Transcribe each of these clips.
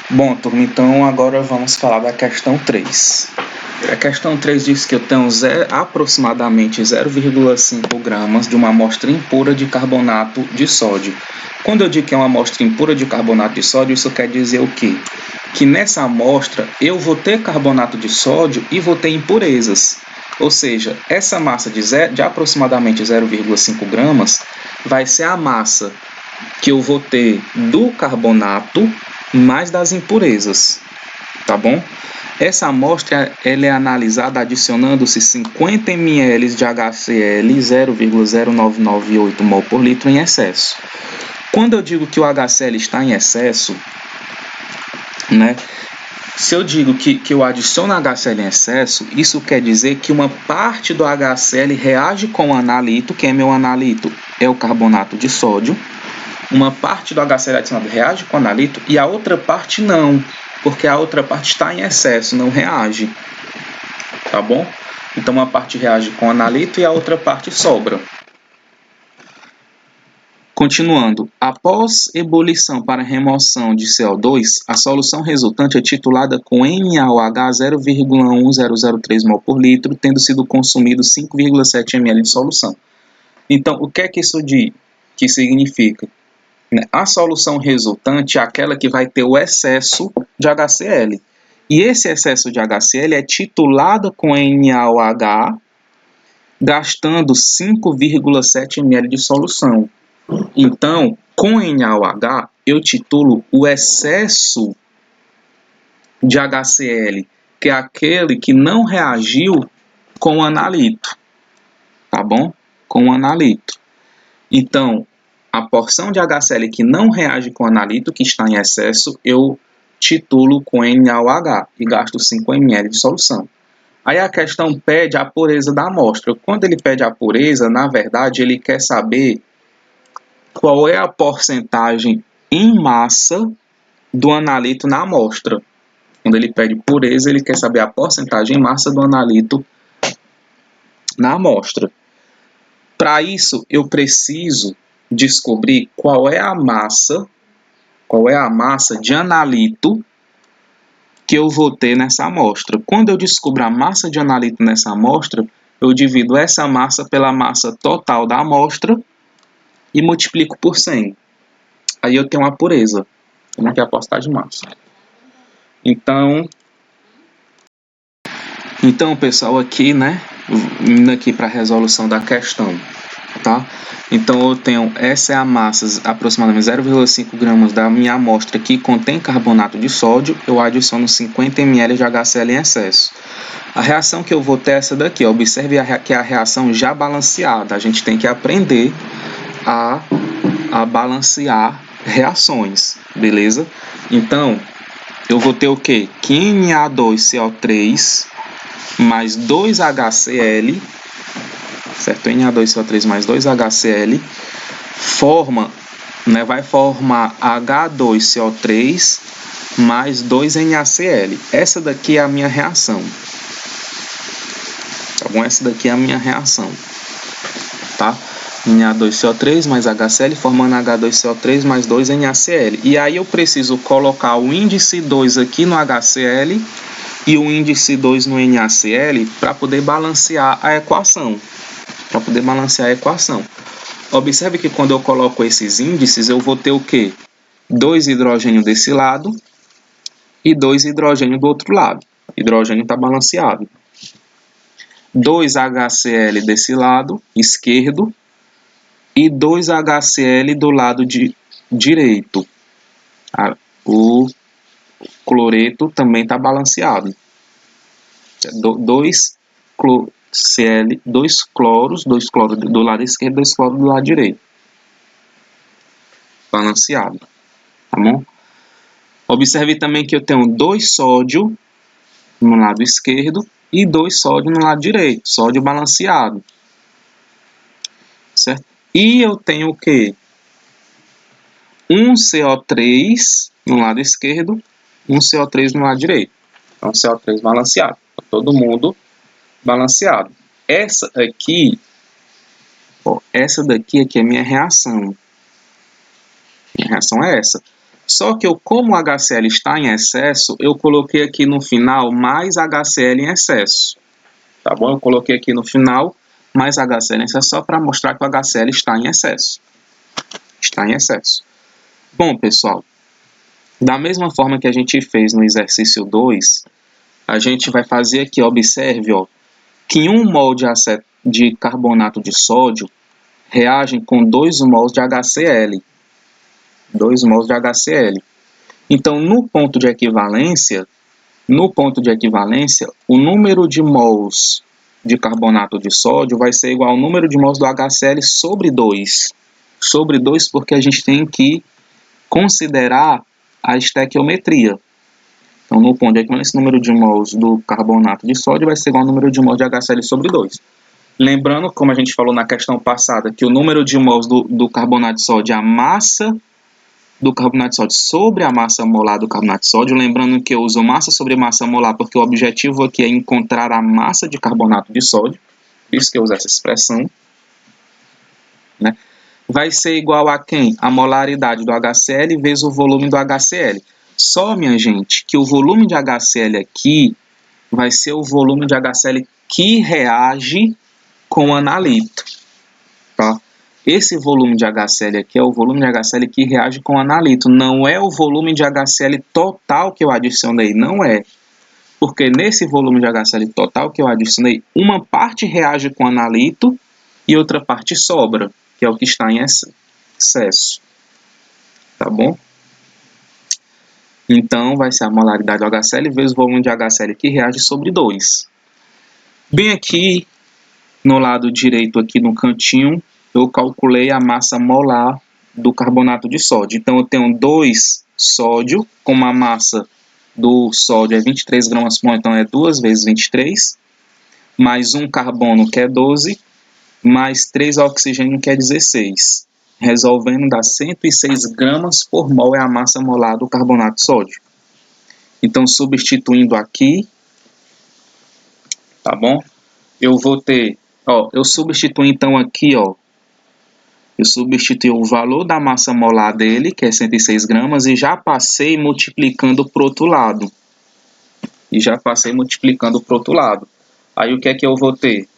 Bom, turma, então agora vamos falar da questão 3. A questão 3 diz que eu tenho aproximadamente 0,5 gramas de uma amostra impura de carbonato de sódio. Quando eu digo que é uma amostra impura de carbonato de sódio, isso quer dizer o quê? Que nessa amostra eu vou ter carbonato de sódio e vou ter impurezas. Ou seja, essa massa de aproximadamente 0,5 gramas vai ser a massa que eu vou ter do carbonato mais das impurezas, tá bom? Essa amostra ela é analisada adicionando-se 50 ml de HCl 0,0998 mol por litro em excesso. Quando eu digo que o HCl está em excesso, né? Se eu digo que eu adiciono HCl em excesso, isso quer dizer que uma parte do HCl reage com o analito, que é meu analito, é o carbonato de sódio. Uma parte do HCl adicionado reage com o analito e a outra parte não, porque a outra parte está em excesso, não reage, tá bom? Então uma parte reage com o analito e a outra parte sobra. Continuando, após ebulição para remoção de CO2, a solução resultante é titulada com NaOH 0,1003 mol por litro, tendo sido consumido 5,7 ml de solução. Então, o que é que isso significa? A solução resultante é aquela que vai ter o excesso de HCl. E esse excesso de HCl é titulado com NaOH, gastando 5,7 ml de solução. Então, com NaOH, eu titulo o excesso de HCl, que é aquele que não reagiu com o analito, tá bom? Com o analito. Então, a porção de HCl que não reage com o analito, que está em excesso, eu titulo com NaOH e gasto 5 ml de solução. Aí a questão pede a pureza da amostra. Quando ele pede a pureza, na verdade, ele quer saber qual é a porcentagem em massa do analito na amostra. Quando ele pede pureza, ele quer saber a porcentagem em massa do analito na amostra. Para isso, eu preciso descobrir qual é a massa de analito que eu vou ter nessa amostra. Quando eu descubro a massa de analito nessa amostra, eu divido essa massa pela massa total da amostra e multiplico por 100. Aí eu tenho a pureza, que é a porcentagem de massa. Então, pessoal, aqui, né, indo aqui para a resolução da questão, tá? Então, eu tenho, essa é a massa, aproximadamente 0,5 gramas da minha amostra que contém carbonato de sódio, eu adiciono 50 ml de HCl em excesso. A reação que eu vou ter é essa daqui, ó. Observe que é a reação já balanceada, a gente tem que aprender a balancear reações, beleza? Então, eu vou ter o quê? Que Na2CO3 mais 2HCl, certo? Na2CO3 mais 2HCl vai formar H2CO3 mais 2NaCl. Essa daqui é a minha reação. Tá bom? Essa daqui é a minha reação. Tá? Na2CO3 mais HCl formando H2CO3 mais 2NaCl. E aí eu preciso colocar o índice 2 aqui no HCl e o índice 2 no NaCl para poder balancear a equação. Observe que quando eu coloco esses índices, eu vou ter o quê? 2 hidrogênio desse lado e 2 hidrogênio do outro lado. O hidrogênio está balanceado. 2 HCl desse lado esquerdo e 2 HCl do lado direito. O cloreto também está balanceado. 2 cloros do lado esquerdo, 2 cloros do lado direito. Balanceado. Tá bom? Observe também que eu tenho 2 sódio no lado esquerdo e 2 sódio no lado direito. Sódio balanceado. Certo? E eu tenho o quê? 1 CO3 no lado esquerdo, 1 CO3 no lado direito. Então, CO3 balanceado. Todo mundo balanceado. Essa daqui é minha reação. Minha reação é essa. Só que como o HCl está em excesso, eu coloquei aqui no final mais HCl em excesso. Tá bom? Eu coloquei aqui no final mais HCl em excesso só para mostrar que o HCl está em excesso. Está em excesso. Bom, pessoal, da mesma forma que a gente fez no exercício 2, a gente vai fazer aqui, observe, ó, que 1 mol de carbonato de sódio reage com 2 mols de HCl. 2 mols de HCl. Então, no ponto de equivalência, o número de mols de carbonato de sódio vai ser igual ao número de mols do HCl sobre 2. Sobre 2 porque a gente tem que considerar a estequiometria. Então, no ponto de equivalência, o número de mols do carbonato de sódio vai ser igual ao número de mols de HCl sobre 2. Lembrando, como a gente falou na questão passada, que o número de mols do carbonato de sódio é a massa do carbonato de sódio sobre a massa molar do carbonato de sódio. Lembrando que eu uso massa sobre massa molar porque o objetivo aqui é encontrar a massa de carbonato de sódio. Por isso que eu uso essa expressão. Né? Vai ser igual a quem? A molaridade do HCl vezes o volume do HCl. Só, minha gente, que o volume de HCl aqui vai ser o volume de HCl que reage com analito. Tá? Esse volume de HCl aqui é o volume de HCl que reage com analito. Não é o volume de HCl total que eu adicionei. Não é. Porque nesse volume de HCl total que eu adicionei, uma parte reage com analito e outra parte sobra, que é o que está em excesso. Tá bom? Então, vai ser a molaridade do HCl vezes o volume de HCl que reage sobre 2. Bem aqui, no lado direito, aqui no cantinho, eu calculei a massa molar do carbonato de sódio. Então, eu tenho 2 sódio, como a massa do sódio é 23 gramas por mol, então é 2 vezes 23, mais 1 carbono, que é 12, mais 3 oxigênio, que é 16. Resolvendo, dá 106 gramas por mol é a massa molar do carbonato de sódio. Então, substituindo aqui, tá bom? Eu vou ter, ó, eu substituo então aqui, ó, eu substituí o valor da massa molar dele, que é 106 gramas, e já passei multiplicando para o outro lado. Aí o que é que eu vou ter?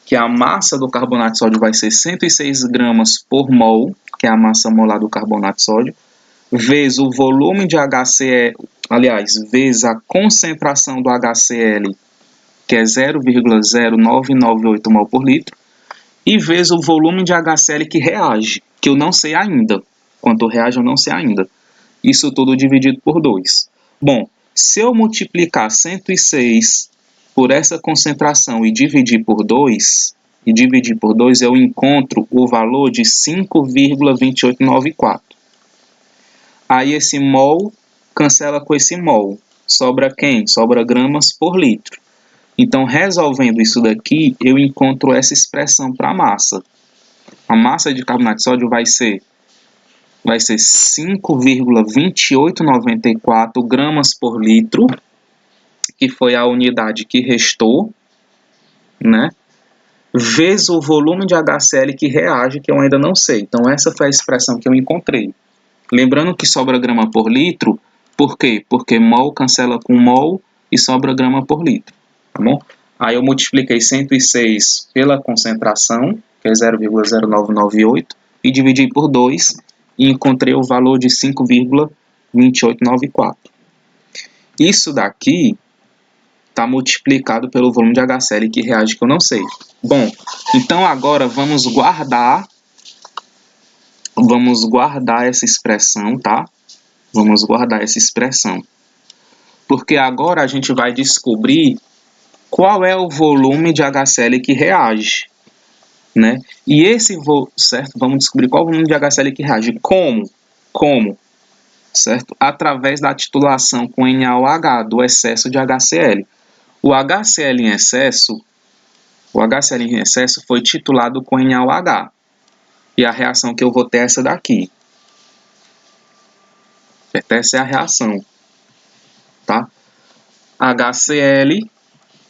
Que a massa do carbonato de sódio vai ser 106 gramas por mol, que é a massa molar do carbonato de sódio, vezes o volume de HCl, aliás, vezes a concentração do HCl, que é 0,0998 mol por litro, e vezes o volume de HCl que reage, que eu não sei ainda. Quanto reage eu não sei ainda. Isso tudo dividido por 2. Bom, se eu multiplicar 106 por essa concentração e dividir por 2, eu encontro o valor de 5,2894. Aí esse mol cancela com esse mol. Sobra quem? Sobra gramas por litro. Então, resolvendo isso daqui, eu encontro essa expressão para a massa. A massa de carbonato de sódio vai ser 5,2894 gramas por litro, que foi a unidade que restou, né? Vezes o volume de HCl que reage, que eu ainda não sei. Então, essa foi a expressão que eu encontrei. Lembrando que sobra grama por litro, por quê? Porque mol cancela com mol e sobra grama por litro, tá bom? Aí eu multipliquei 106 pela concentração, que é 0,0998, e dividi por 2 e encontrei o valor de 5,2894. Isso daqui está multiplicado pelo volume de HCl que reage, que eu não sei. Bom, então agora vamos guardar essa expressão, tá? Vamos guardar essa expressão. Porque agora a gente vai descobrir qual é o volume de HCl que reage, né? E esse certo? Vamos descobrir qual é o volume de HCl que reage. Como? Certo? Através da titulação com NaOH, do excesso de HCl. O HCl em excesso foi titulado com NaOH. E a reação que eu vou ter é essa daqui. Essa é a reação, tá? HCl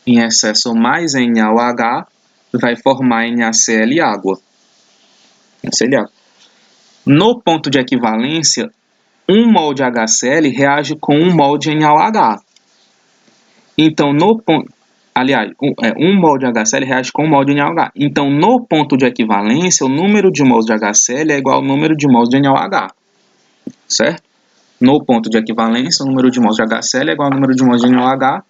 em excesso mais NaOH vai formar NaCl água. No ponto de equivalência, 1 mol de HCl reage com 1 mol de NaOH. Então, aliás, 1 mol de HCl reage com 1 mol de NaOH. Então, no ponto de equivalência, o número de mols de HCl é igual ao número de mols de NaOH. Certo? No ponto de equivalência, o número de mols de HCl é igual ao número de mols de NaOH,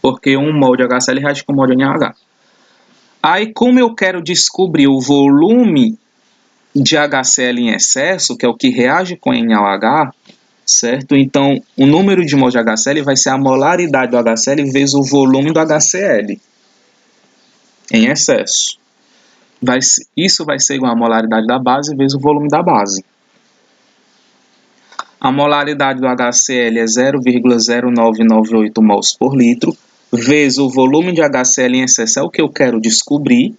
porque 1 mol de HCl reage com 1 mol de NaOH. Aí, como eu quero descobrir o volume de HCl em excesso, que é o que reage com NaOH, certo? Então, o número de mols de HCl vai ser a molaridade do HCl vezes o volume do HCl em excesso. Isso vai ser igual a molaridade da base vezes o volume da base. A molaridade do HCl é 0,0998 mols por litro, vezes o volume de HCl em excesso é o que eu quero descobrir.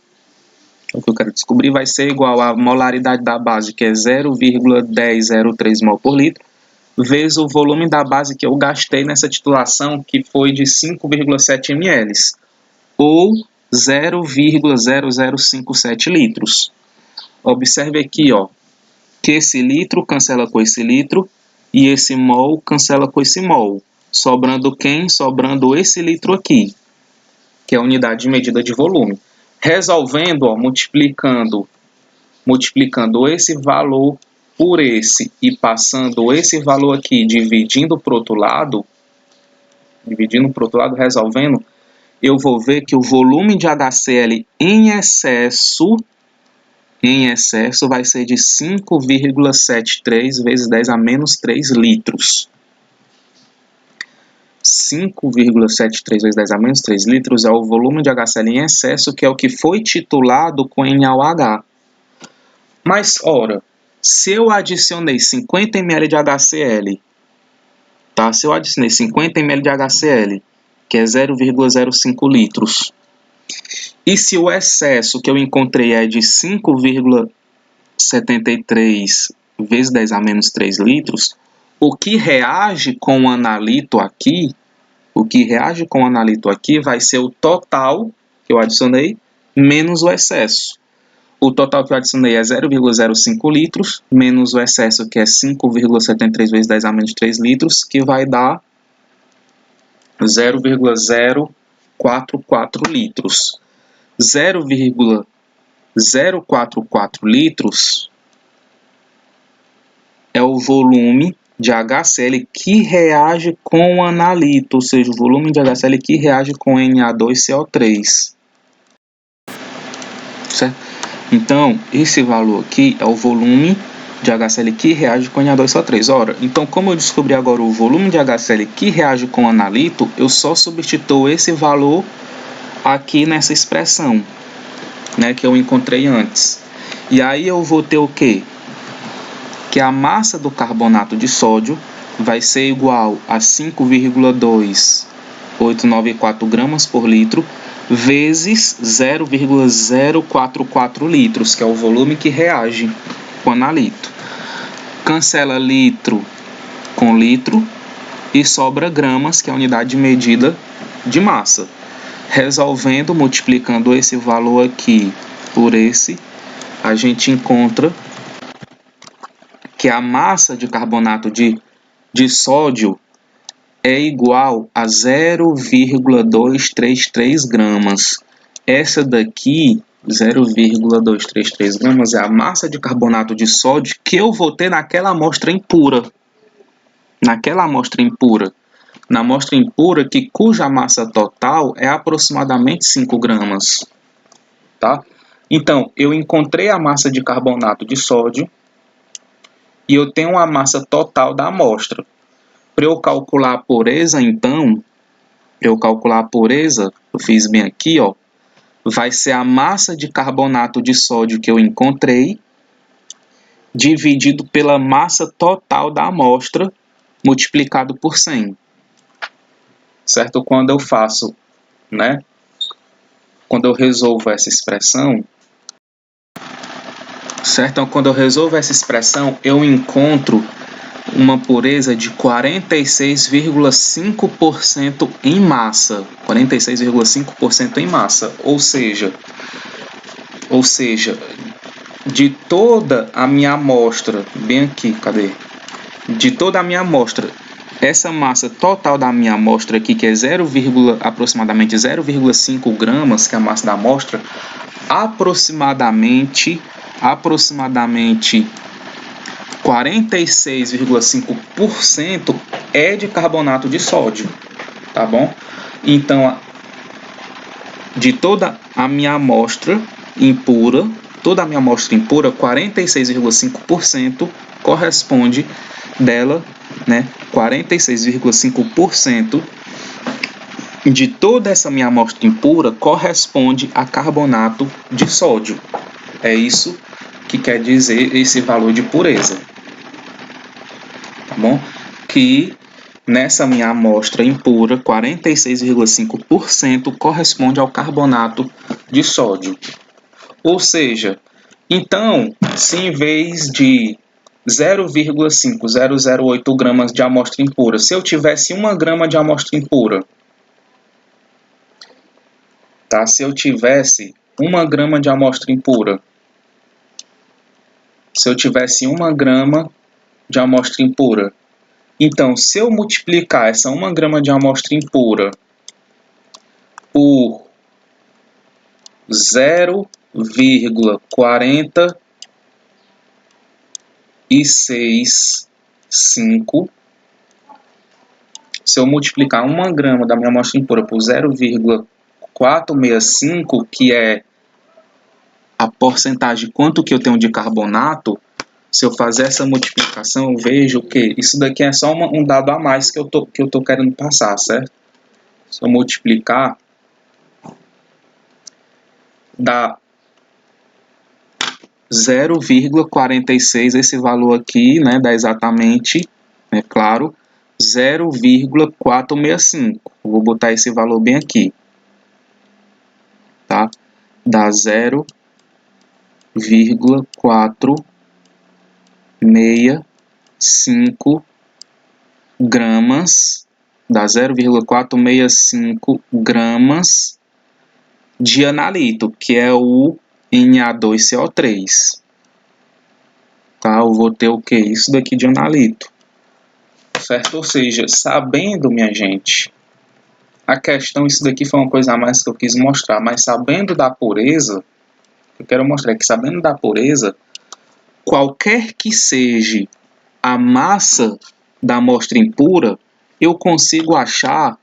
O que eu quero descobrir vai ser igual à molaridade da base, que é 0,1003 mol por litro, vezes o volume da base que eu gastei nessa titulação, que foi de 5,7 ml, ou 0,0057 litros. Observe aqui, ó, que esse litro cancela com esse litro, e esse mol cancela com esse mol. Sobrando quem? Sobrando esse litro aqui, que é a unidade de medida de volume. Resolvendo, ó, multiplicando esse valor por esse e passando esse valor aqui, dividindo para o outro lado, resolvendo, eu vou ver que o volume de HCl em excesso vai ser de 5,73 vezes 10 a menos 3 litros. 5,73 vezes 10 a menos 3 litros é o volume de HCl em excesso, que é o que foi titulado com NaOH. Mas, ora, se eu adicionei 50 ml de HCl, tá? Se eu adicionei 50 ml de HCl, que é 0,05 litros, e se o excesso que eu encontrei é de 5,73 vezes 10 a menos 3 litros, o que reage com o analito aqui, vai ser o total que eu adicionei menos o excesso. O total que eu adicionei é 0,05 litros, menos o excesso, que é 5,73 vezes 10 a menos 3 litros, que vai dar 0,044 litros. 0,044 litros é o volume de HCl que reage com o analito, ou seja, o volume de HCl que reage com Na2CO3. Certo? Então, esse valor aqui é o volume de HCl que reage com Na2CO3. Ora, então, como eu descobri agora o volume de HCl que reage com analito, eu só substituo esse valor aqui nessa expressão, né, que eu encontrei antes. E aí eu vou ter o quê? Que a massa do carbonato de sódio vai ser igual a 5,2894 gramas por litro, vezes 0,044 litros, que é o volume que reage com analito. Cancela litro com litro e sobra gramas, que é a unidade de medida de massa. Resolvendo, multiplicando esse valor aqui por esse, a gente encontra que a massa de carbonato de sódio é igual a 0,233 gramas. Essa daqui, 0,233 gramas, é a massa de carbonato de sódio que eu vou ter naquela amostra impura. Na amostra impura, cuja massa total é aproximadamente 5 gramas. Tá? Então, eu encontrei a massa de carbonato de sódio e eu tenho a massa total da amostra. Para eu calcular a pureza, então, eu fiz bem aqui, ó, vai ser a massa de carbonato de sódio que eu encontrei, dividido pela massa total da amostra, multiplicado por 100. Certo? Quando eu faço, né? Quando eu resolvo essa expressão, certo? Então, quando eu resolvo essa expressão, eu encontro uma pureza de 46,5% em massa. 46,5% em massa. Ou seja, de toda a minha amostra, bem aqui, cadê? de toda a minha amostra, essa massa total da minha amostra aqui, que é aproximadamente 0,5 gramas, que é a massa da amostra, aproximadamente 46,5% é de carbonato de sódio, tá bom? Então, de toda a minha amostra impura, 46,5% corresponde dela, né? 46,5% de toda essa minha amostra impura corresponde a carbonato de sódio. É isso que quer dizer esse valor de pureza, tá bom? Que nessa minha amostra impura, 46,5% corresponde ao carbonato de sódio. Ou seja, então, se em vez de 0,5008 gramas de amostra impura, se eu tivesse 1 grama de amostra impura, tá? Se eu tivesse 1 grama de amostra impura, então, se eu multiplicar essa 1 grama de amostra impura por 0,465, se eu multiplicar 1 grama da minha amostra impura por 0,465, que é a porcentagem quanto que eu tenho de carbonato, se eu fazer essa multiplicação, eu vejo que isso daqui é só um dado a mais que eu tô querendo passar, certo? Se eu multiplicar, dá 0,46, esse valor aqui, né, dá exatamente, é claro, 0,465. Vou botar esse valor bem aqui, tá? Dá 0,465 gramas, dá 0,465 gramas de analito, que é o Na2CO3. Tá? Eu vou ter o que? Isso daqui de analito. Certo? Ou seja, sabendo, minha gente, a questão, isso daqui foi uma coisa a mais que eu quis mostrar, mas sabendo da pureza, eu quero mostrar que sabendo da pureza, qualquer que seja a massa da amostra impura, eu consigo achar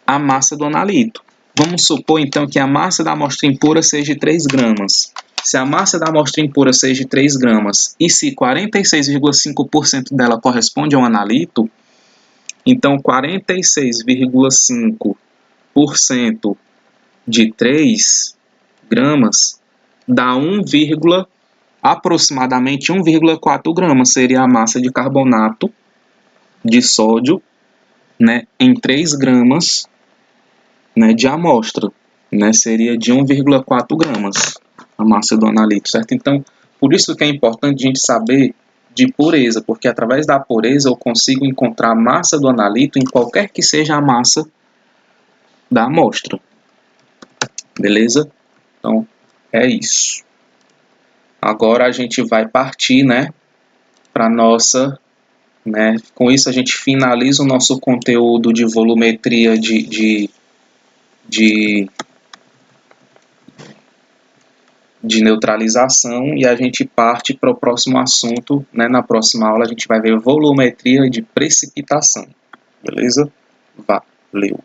a massa do analito. Vamos supor, então, que a massa da amostra impura seja 3 gramas. Se a massa da amostra impura seja 3 gramas e se 46,5% dela corresponde a um analito, então 46,5% de 3 gramas dá aproximadamente 1,4 gramas, seria a massa de carbonato de sódio, né, em 3 gramas, né, de amostra, né, seria de 1,4 gramas a massa do analito, certo? Então, por isso que é importante a gente saber de pureza, porque através da pureza eu consigo encontrar a massa do analito em qualquer que seja a massa da amostra. Beleza? Então, é isso. Agora a gente vai partir, né, para nossa, né, com isso a gente finaliza o nosso conteúdo de volumetria de neutralização e a gente parte para o próximo assunto, né? Na próxima aula a gente vai ver volumetria de precipitação. Beleza? Valeu!